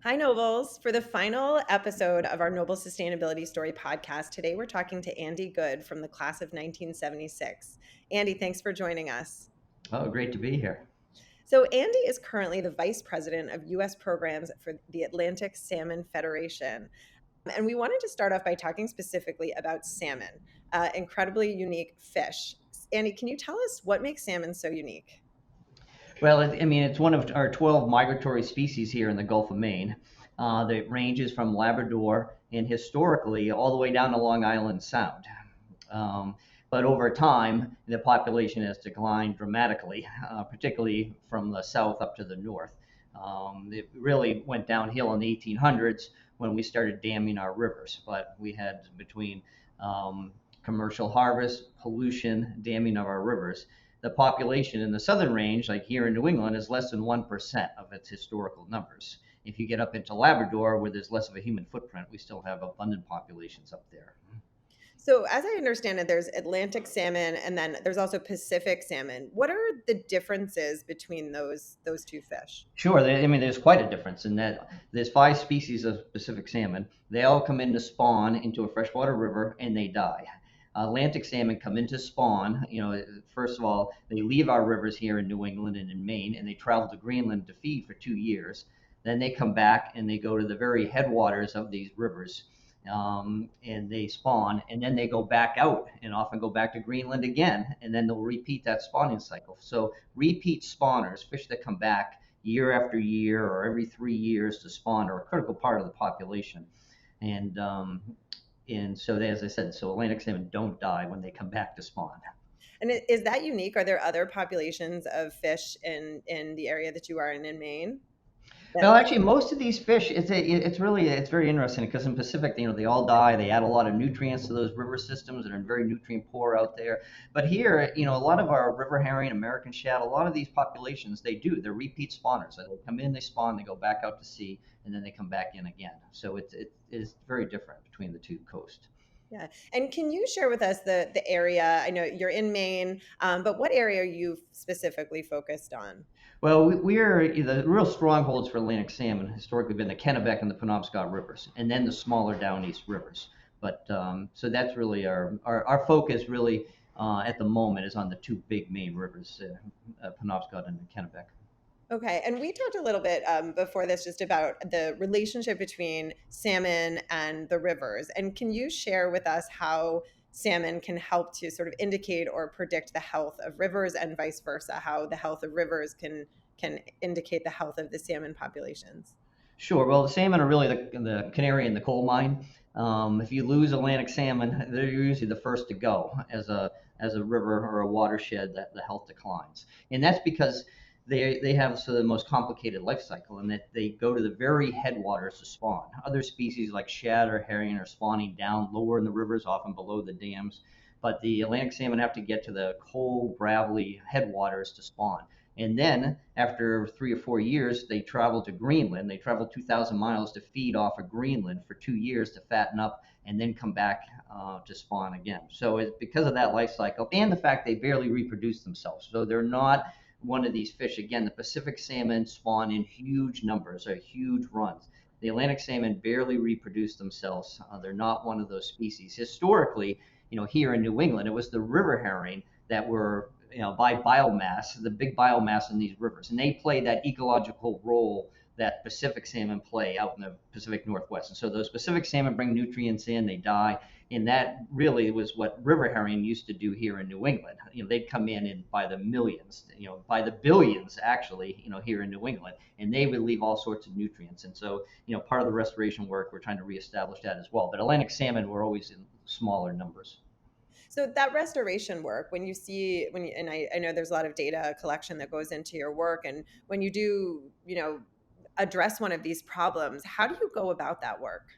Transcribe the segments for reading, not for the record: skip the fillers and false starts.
Hi, Nobles. For the final episode of our Noble Sustainability Story podcast, today we're talking to Andy Goode from the class of 1976. Andy, thanks for joining us. Oh, great to be here. So, Andy is currently the vice president of U.S. programs for the Atlantic Salmon Federation. And we wanted to start off by talking specifically about salmon, incredibly unique fish. Andy, can you tell us what makes salmon so unique? Well, it's one of our 12 migratory species here in the Gulf of Maine that ranges from Labrador and historically all the way down to Long Island Sound. But over time, the population has declined dramatically, particularly from the south up to the north. It really went downhill in the 1800s when we started damming our rivers, but we had between commercial harvest, pollution, damming of our rivers, the population in the southern range, like here in New England, is less than 1% of its historical numbers. If you get up into Labrador, where there's less of a human footprint, we still have abundant populations up there. So, as I understand it, there's Atlantic salmon and then there's also Pacific salmon. What are the differences between those two fish? Sure, there's quite a difference in that there's five species of Pacific salmon. They all come in to spawn into a freshwater river and they die. Atlantic salmon come in to spawn. First of all, they leave our rivers here in New England and in Maine, and they travel to Greenland to feed for 2 years. Then they come back and they go to the very headwaters of these rivers, and they spawn, and then they go back out and often go back to Greenland again, and then they'll repeat that spawning cycle. So repeat spawners, fish that come back year after year or every 3 years to spawn, are a critical part of the population. And so as I said, so Atlantic salmon don't die when they come back to spawn. And is that unique? Are there other populations of fish in the area that you are in Maine? Well, actually, most of these fish, it's very interesting because in Pacific, they all die. They add a lot of nutrients to those river systems that are very nutrient poor out there. But here, a lot of our river herring, American shad, a lot of these populations, they're repeat spawners. So they come in, they spawn, they go back out to sea, and then they come back in again. So it is very different between the two coasts. Yeah. And can you share with us the area? I know you're in Maine, but what area are you specifically focused on? Well, we're the real strongholds for Atlantic salmon historically been the Kennebec and the Penobscot rivers, and then the smaller down east rivers. But so that's really our focus really at the moment is on the two big main rivers, Penobscot and Kennebec. Okay, and we talked a little bit before this just about the relationship between salmon and the rivers. And can you share with us how salmon can help to sort of indicate or predict the health of rivers and vice versa, how the health of rivers can indicate the health of the salmon populations? Sure. Well, the salmon are really the canary in the coal mine. If you lose Atlantic salmon, they're usually the first to go as a river or a watershed that the health declines, and that's because they have the most complicated life cycle in that they go to the very headwaters to spawn. Other species like shad or herring are spawning down lower in the rivers, often below the dams, but the Atlantic salmon have to get to the cold, gravelly headwaters to spawn. And then after 3 or 4 years, they travel to Greenland. They travel 2,000 miles to feed off of Greenland for 2 years to fatten up and then come back to spawn again. So it's because of that life cycle and the fact they barely reproduce themselves. So they're not one of these fish. Again, the Pacific salmon spawn in huge numbers or huge runs. The Atlantic salmon barely reproduce themselves. They're not one of those species. Historically, here in New England, it was the river herring that were, by biomass, the big biomass in these rivers. And they play that ecological role that Pacific salmon play out in the Pacific Northwest. And so those Pacific salmon bring nutrients in, they die. And that really was what river herring used to do here in New England. They'd come in by the millions, by the billions actually, here in New England, and they would leave all sorts of nutrients. And so, part of the restoration work, we're trying to reestablish that as well. But Atlantic salmon were always in smaller numbers. So that restoration work, when you see, and I know there's a lot of data collection that goes into your work, and when you do, address one of these problems, how do you go about that work?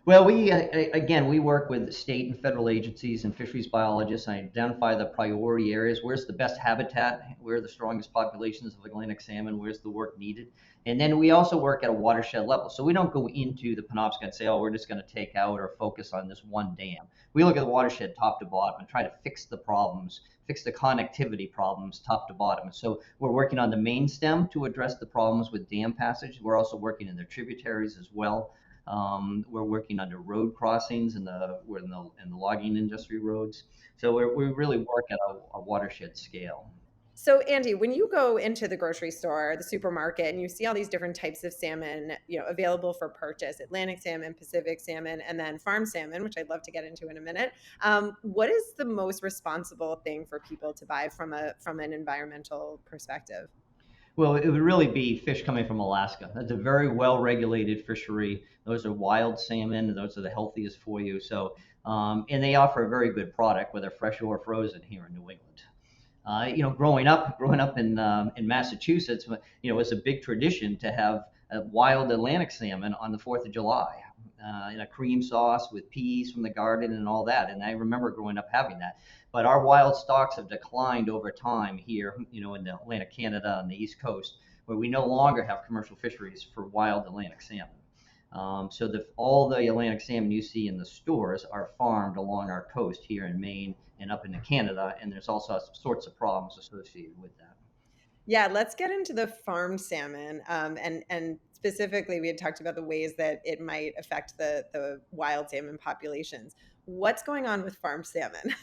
Well, we work with state and federal agencies and fisheries biologists and identify the priority areas. Where's the best habitat? Where are the strongest populations of Atlantic salmon? Where's the work needed? And then we also work at a watershed level. So we don't go into the Penobscot and say, oh, we're just going to take out or focus on this one dam. We look at the watershed top to bottom and try to fix the problems, fix the connectivity problems top to bottom. So we're working on the main stem to address the problems with dam passage. We're also working in the tributaries as well. We're working under road crossings we're in the logging industry roads. So we really work at a watershed scale. So, Andy, when you go into the grocery store, the supermarket, and you see all these different types of salmon, available for purchase, Atlantic salmon, Pacific salmon, and then farm salmon, which I'd love to get into in a minute, what is the most responsible thing for people to buy from an environmental perspective? Well, it would really be fish coming from Alaska. That's a very well-regulated fishery. Those are wild salmon. Those are the healthiest for you. So, and they offer a very good product, whether fresh or frozen here in New England. Growing up in Massachusetts, it was a big tradition to have a wild Atlantic salmon on the 4th of July, in a cream sauce with peas from the garden and all that. And I remember growing up having that. But our wild stocks have declined over time here, in the Atlantic Canada and the East Coast, where we no longer have commercial fisheries for wild Atlantic salmon. So all the Atlantic salmon you see in the stores are farmed along our coast here in Maine and up into Canada, and there's also sorts of problems associated with that. Yeah, let's get into the farm salmon, and specifically, we had talked about the ways that it might affect the wild salmon populations. What's going on with farm salmon?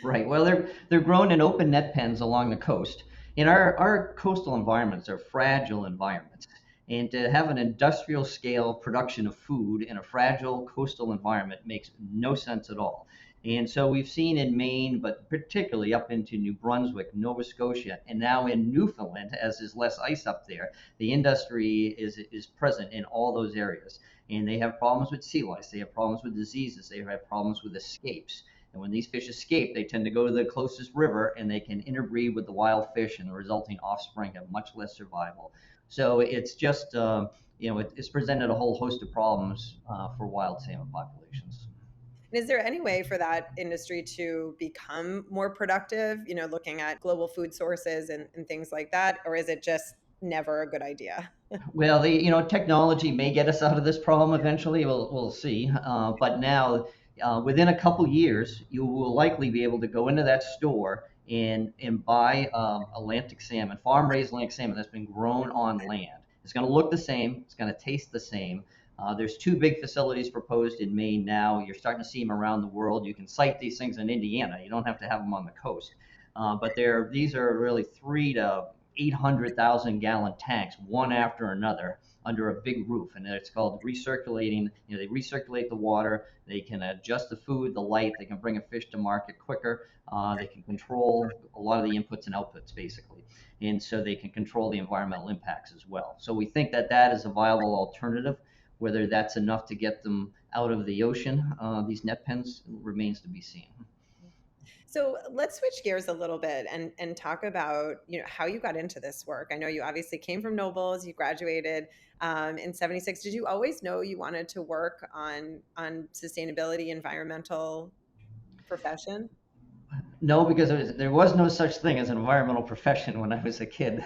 Right. Well, they're grown in open net pens along the coast. And our coastal environments are fragile environments. And to have an industrial scale production of food in a fragile coastal environment makes no sense at all. And so we've seen in Maine, but particularly up into New Brunswick, Nova Scotia, and now in Newfoundland, as there's less ice up there, the industry is present in all those areas. And they have problems with sea lice, they have problems with diseases, they have problems with escapes. And when these fish escape, they tend to go to the closest river and they can interbreed with the wild fish, and the resulting offspring have much less survival. So it's just, it's presented a whole host of problems for wild salmon populations. And is there any way for that industry to become more productive, looking at global food sources and things like that? Or is it just never a good idea? Well, technology may get us out of this problem eventually. We'll see. But now, within a couple years, you will likely be able to go into that store and buy Atlantic salmon, farm raised Atlantic salmon that's been grown on land. It's going to look the same. It's going to taste the same. There's two big facilities proposed in Maine now. You're starting to see them around the world. You can site these things in Indiana. You don't have to have them on the coast. But these are really 3 to 800,000 gallon tanks, one after another, under a big roof, and it's called recirculating. They recirculate the water. They can adjust the food, the light. They can bring a fish to market quicker. They can control a lot of the inputs and outputs, basically, and so they can control the environmental impacts as well. So we think that that is a viable alternative. Whether that's enough to get them out of the ocean, these net pens, remains to be seen. So let's switch gears a little bit and talk about how you got into this work. I know you obviously came from Nobles. You graduated in '76. Did you always know you wanted to work on sustainability, environmental profession? No, because there was no such thing as an environmental profession when I was a kid,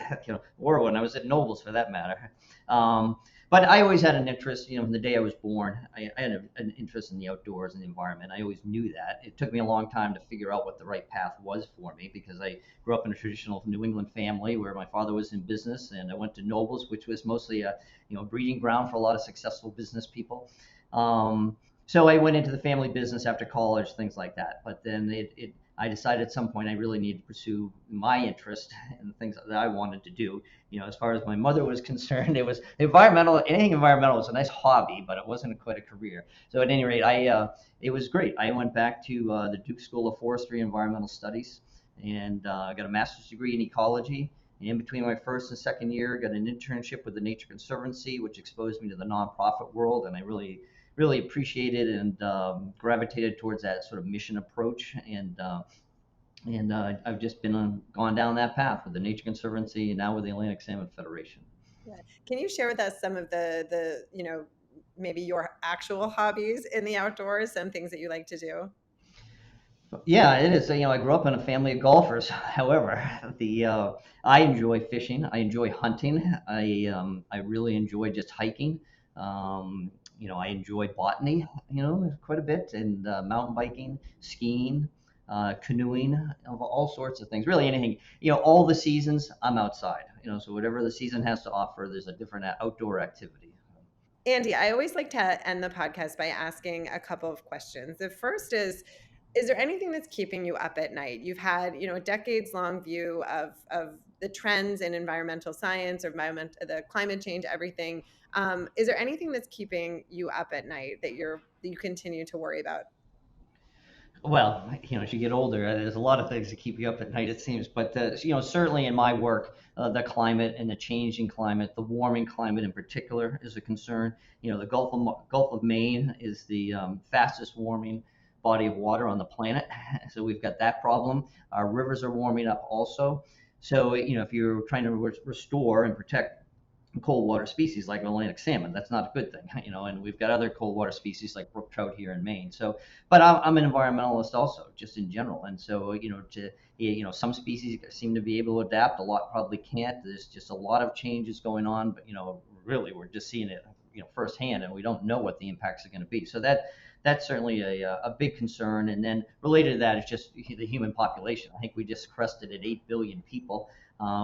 or when I was at Nobles for that matter. Um, but I always had an interest, from the day I was born. I had an interest in the outdoors and the environment. I always knew that. It took me a long time to figure out what the right path was for me, because I grew up in a traditional New England family where my father was in business, and I went to Nobles, which was mostly a breeding ground for a lot of successful business people. So I went into the family business after college, things like that. But then I decided at some point I really needed to pursue my interest and the things that I wanted to do. As far as my mother was concerned, it was anything environmental was a nice hobby, but it wasn't quite a career. So at any rate, it was great. I went back to the Duke School of Forestry and Environmental Studies, and got a master's degree in ecology. And in between my first and second year, got an internship with the Nature Conservancy, which exposed me to the nonprofit world, and I really appreciated and gravitated towards that sort of mission approach. And I've just been gone down that path with the Nature Conservancy and now with the Atlantic Salmon Federation. Yeah. Can you share with us some of maybe your actual hobbies in the outdoors, some things that you like to do? Yeah, it is. I grew up in a family of golfers. However, the I enjoy fishing. I enjoy hunting. I really enjoy just hiking. I enjoy botany, quite a bit, and mountain biking, skiing. canoeing, of all sorts of things. Really anything. All the seasons, I'm outside. So whatever the season has to offer, there's a different outdoor activity. Andy, I always like to end the podcast by asking a couple of questions. The first is there anything that's keeping you up at night? You've had, a decades long view of the trends in environmental science or the climate change, everything. Is there anything that's keeping you up at night that you continue to worry about? Well, as you get older, there's a lot of things that keep you up at night, it seems. But certainly in my work, the climate and the changing climate, the warming climate in particular, is a concern. The Gulf of Maine is the fastest warming body of water on the planet, so we've got that problem. Our rivers are warming up also. So if you're trying to restore and protect cold water species like Atlantic salmon. That's not a good thing, and we've got other cold water species like brook trout here in Maine. So, but I'm an environmentalist also, just in general. And so, some species seem to be able to adapt. A lot probably can't. There's just a lot of changes going on, but, really we're just seeing it, firsthand, and we don't know what the impacts are going to be. So that's certainly a big concern. And then related to that is just the human population. I think we just crested at 8 billion people.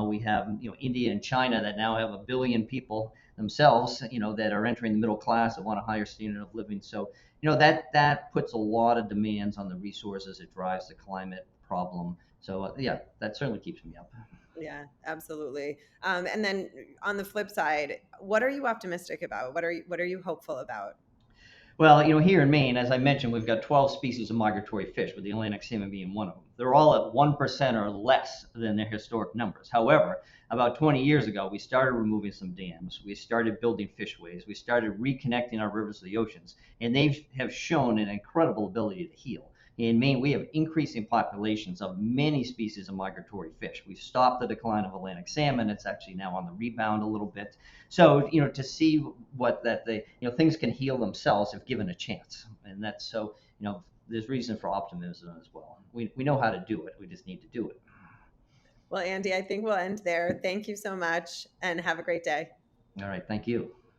We have, India and China that now have 1 billion people themselves, that are entering the middle class that want a higher standard of living. So, that puts a lot of demands on the resources. It drives the climate problem. So, yeah, that certainly keeps me up. Yeah, absolutely. And then on the flip side, what are you optimistic about? What are you hopeful about? Well, here in Maine, as I mentioned, we've got 12 species of migratory fish, with the Atlantic salmon being one of them. They're all at 1% or less than their historic numbers. However, about 20 years ago, we started removing some dams. We started building fishways. We started reconnecting our rivers to the oceans, and they have shown an incredible ability to heal. In Maine, we have increasing populations of many species of migratory fish. We've stopped the decline of Atlantic salmon. It's actually now on the rebound a little bit. So, to see what that they, things can heal themselves if given a chance. And that's so, there's reason for optimism as well. We know how to do it. We just need to do it. Well, Andy, I think we'll end there. Thank you so much and have a great day. All right. Thank you.